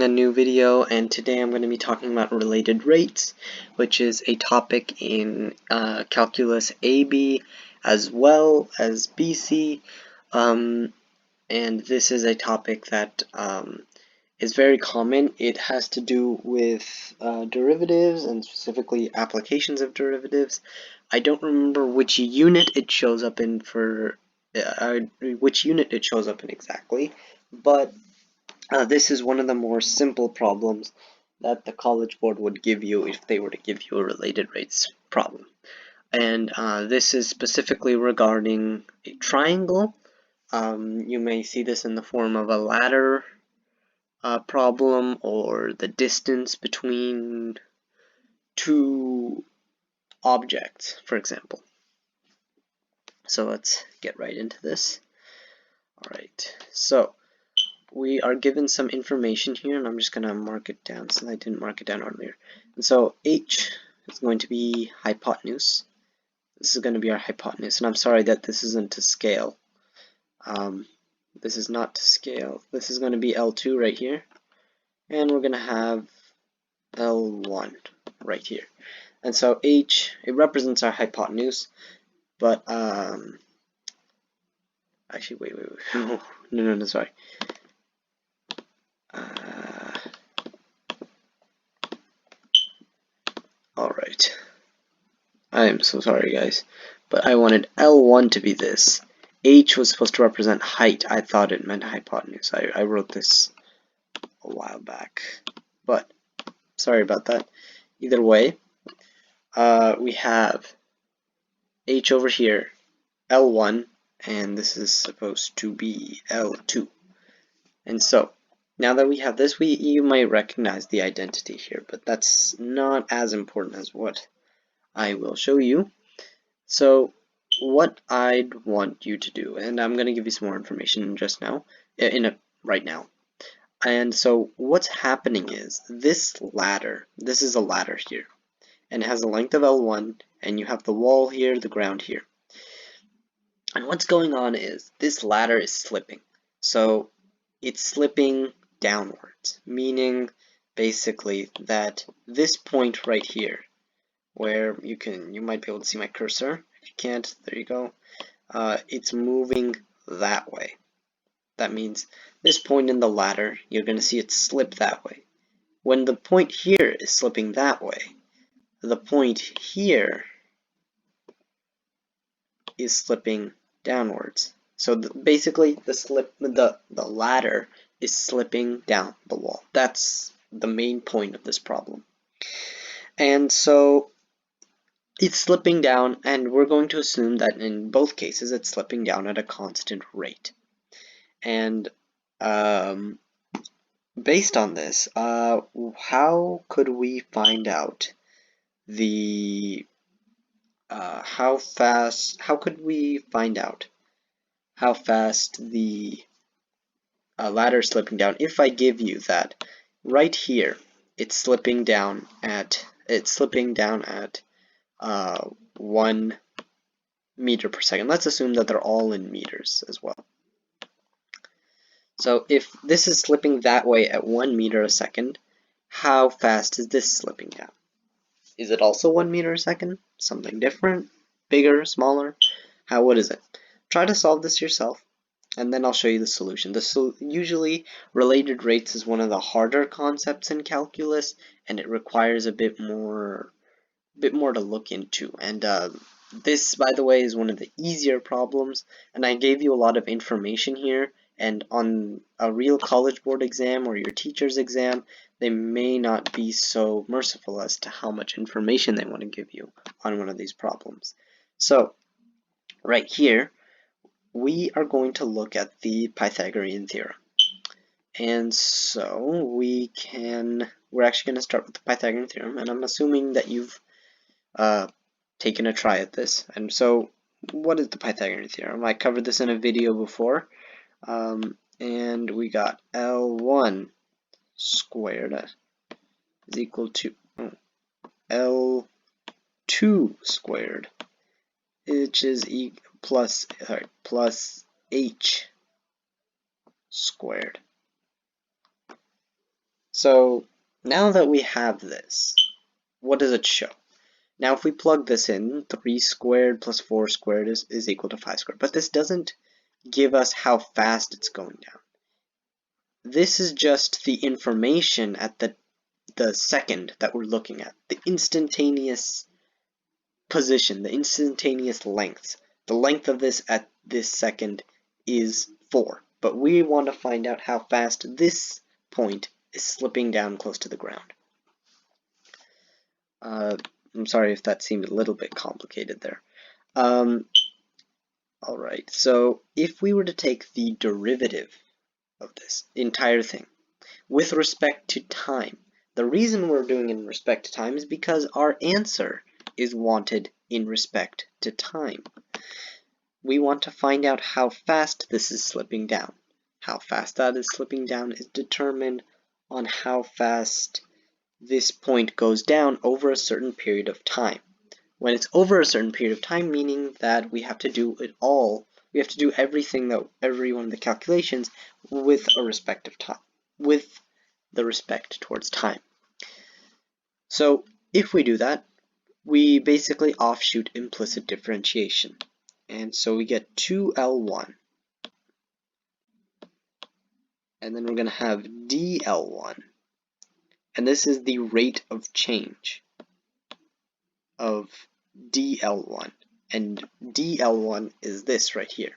making a new video, and today I'm going to be talking about related rates, which is a topic in calculus AB as well as BC, and this is a topic that is very common. It has to do with derivatives and specifically applications of derivatives. I don't remember which unit it shows up in exactly, but this is one of the more simple problems that the College Board would give you if they were to give you a related rates problem. And this is specifically regarding a triangle. You may see this in the form of a ladder problem, or the distance between two objects, for example. So let's get right into this. Alright, so we are given some information here, and I'm just going to mark it down since I didn't mark it down earlier. And so h is going to be hypotenuse. This is going to be our hypotenuse, and I'm sorry that this isn't to scale. This is not to scale. This is going to be L2 right here, and we're going to have L1 right here. And so h, it represents our hypotenuse, but actually wait. No, sorry. Alright, I am so sorry guys, but I wanted L1 to be this. H was supposed to represent height. I thought it meant hypotenuse. I wrote this a while back, but sorry about that. Either way, we have H over here, L1, and this is supposed to be L2. And so now that we have this, you might recognize the identity here, but that's not as important as what I will show you. So what I'd want you to do, and I'm going to give you some more information just now, right now. And so what's happening is this is a ladder here, and it has a length of L1, and you have the wall here, the ground here. And what's going on is this ladder is slipping. So it's slipping downwards, meaning basically that this point right here, where you might be able to see my cursor. If you can't, there you go. It's moving that way. That means this point in the ladder, you're going to see it slip that way. When the point here is slipping that way, the point here is slipping downwards. So basically, the ladder is slipping down the wall. That's the main point of this problem. And so it's slipping down, and we're going to assume that in both cases it's slipping down at a constant rate. And based on this, how could we find out how fast the ladder is slipping down if I give you that right here it's slipping down at 1 meter per second. Let's assume that they're all in meters as well. So if this is slipping that way at 1 meter a second, how fast is this slipping down? Is it also 1 meter a second? Something different? Bigger? Smaller? What is it? Try to solve this yourself, and then I'll show you the solution. Usually related rates is one of the harder concepts in calculus, and it requires a bit more to look into. And this, by the way, is one of the easier problems, and I gave you a lot of information here, and on a real College Board exam or your teacher's exam, they may not be so merciful as to how much information they want to give you on one of these problems. So right here, we are going to look at the Pythagorean Theorem. And so we're actually going to start with the Pythagorean Theorem, and I'm assuming that you've taken a try at this. And so what is the Pythagorean Theorem? I covered this in a video before, and we got L1 squared is equal to L2 squared, which is plus H squared. So now that we have this, what does it show? Now if we plug this in, 3 squared plus 4 squared is equal to 5 squared. But this doesn't give us how fast it's going down. This is just the information at the second that we're looking at. The instantaneous position, the instantaneous length. The length of this at this second is 4. But we want to find out how fast this point is slipping down close to the ground. I'm sorry if that seemed a little bit complicated there. Alright, so if we were to take the derivative of this entire thing with respect to time, the reason we're doing it in respect to time is because our answer is wanted in respect to time. We want to find out how fast this is slipping down. How fast that is slipping down is determined on how fast this point goes down over a certain period of time. When it's over a certain period of time, meaning that we have to do it all, we have to do everything, every one of the calculations with a respective time, with the respect towards time. So if we do that, we basically offshoot implicit differentiation. And so we get 2L1. And then we're going to have dL1. And this is the rate of change of dL1. And dL1 is this right here.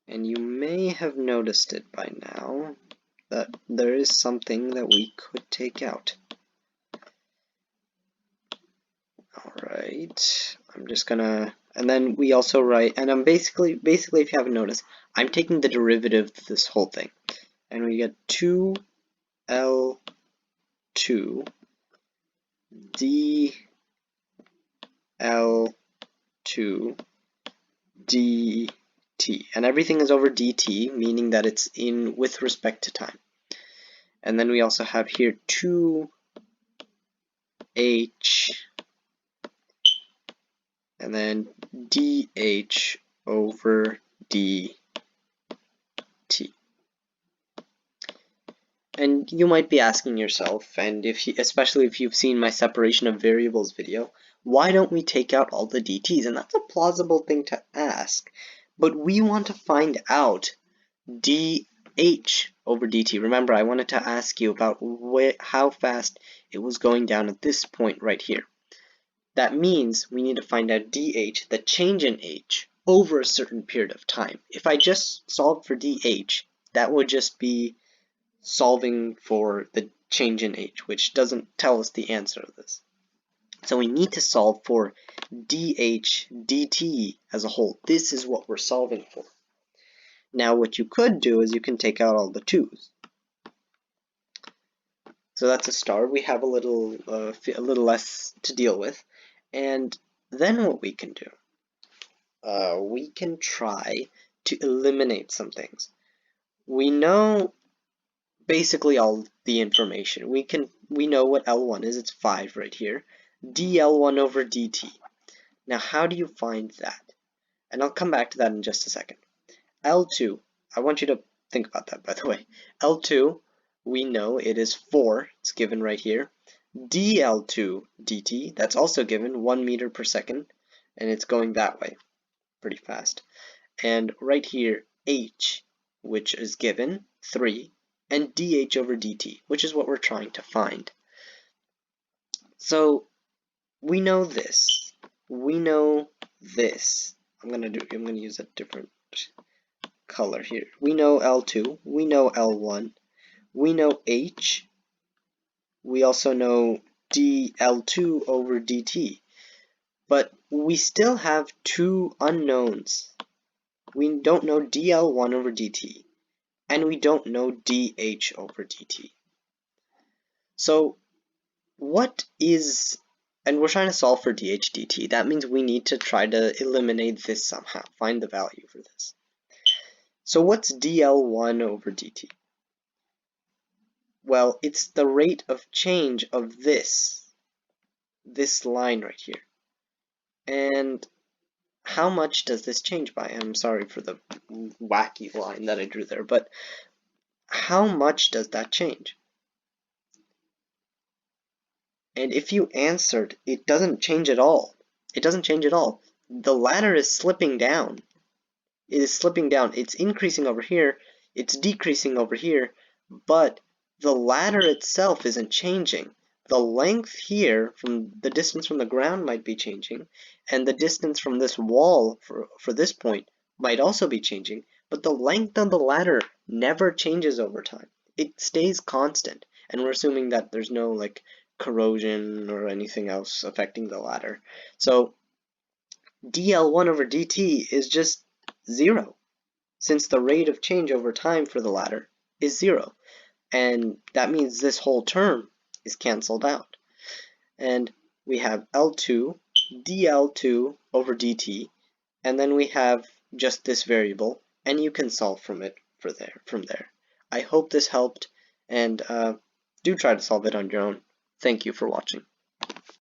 And you may have noticed it by now that there is something that we could take out. Alright, I'm just gonna, and then we also write, and I'm basically if you haven't noticed, I'm taking the derivative of this whole thing. And we get 2L2 dL2 dt, and everything is over dt, meaning that it's in with respect to time. And then we also have here 2h, and then dh over dt. And you might be asking yourself, and especially if you've seen my separation of variables video, why don't we take out all the dt's? And that's a plausible thing to ask, but we want to find out dh over dt. Remember, I wanted to ask you about how fast it was going down at this point right here. That means we need to find out dh, the change in h, over a certain period of time. If I just solved for dh, that would just be solving for the change in h, which doesn't tell us the answer of this. So we need to solve for dh dt as a whole. This is what we're solving for. Now what you could do is you can take out all the 2's. So that's a start. We have a little less to deal with. And then what we can do, we can try to eliminate some things. We know basically all the information. We know what L1 is. It's 5 right here. dL1 over dt. Now how do you find that? And I'll come back to that in just a second. L2, I want you to think about that, by the way. L2, we know it is 4. It's given right here. dL2 dt, that's also given, 1 meter per second, and it's going that way pretty fast. And right here, h, which is given, 3, and dh over dt, which is what we're trying to find. So we know this. We know this. I'm gonna use a different color here. We know L2. We know L1. We know h. We also know dL2 over dt. But we still have 2 unknowns. We don't know dL1 over dt. And we don't know dh over dt. So what is, and we're trying to solve for dh dt, that means we need to try to eliminate this somehow, find the value for this. So what's dL1 over dt? Well, it's the rate of change of this line right here. And how much does this change by? I'm sorry for the wacky line that I drew there, but how much does that change? And if you answered, it doesn't change at all. It doesn't change at all. The ladder is slipping down. It is slipping down. It's increasing over here. It's decreasing over here. But the ladder itself isn't changing. The length here, from the distance from the ground, might be changing. And the distance from this wall for this point might also be changing. But the length of the ladder never changes over time. It stays constant. And we're assuming that there's no like corrosion or anything else affecting the ladder. So dl1 over dt is just 0, since the rate of change over time for the ladder is 0. And that means this whole term is cancelled out. And we have L2 dl2 over dt, and then we have just this variable, and you can solve from there. I hope this helped, and do try to solve it on your own. Thank you for watching.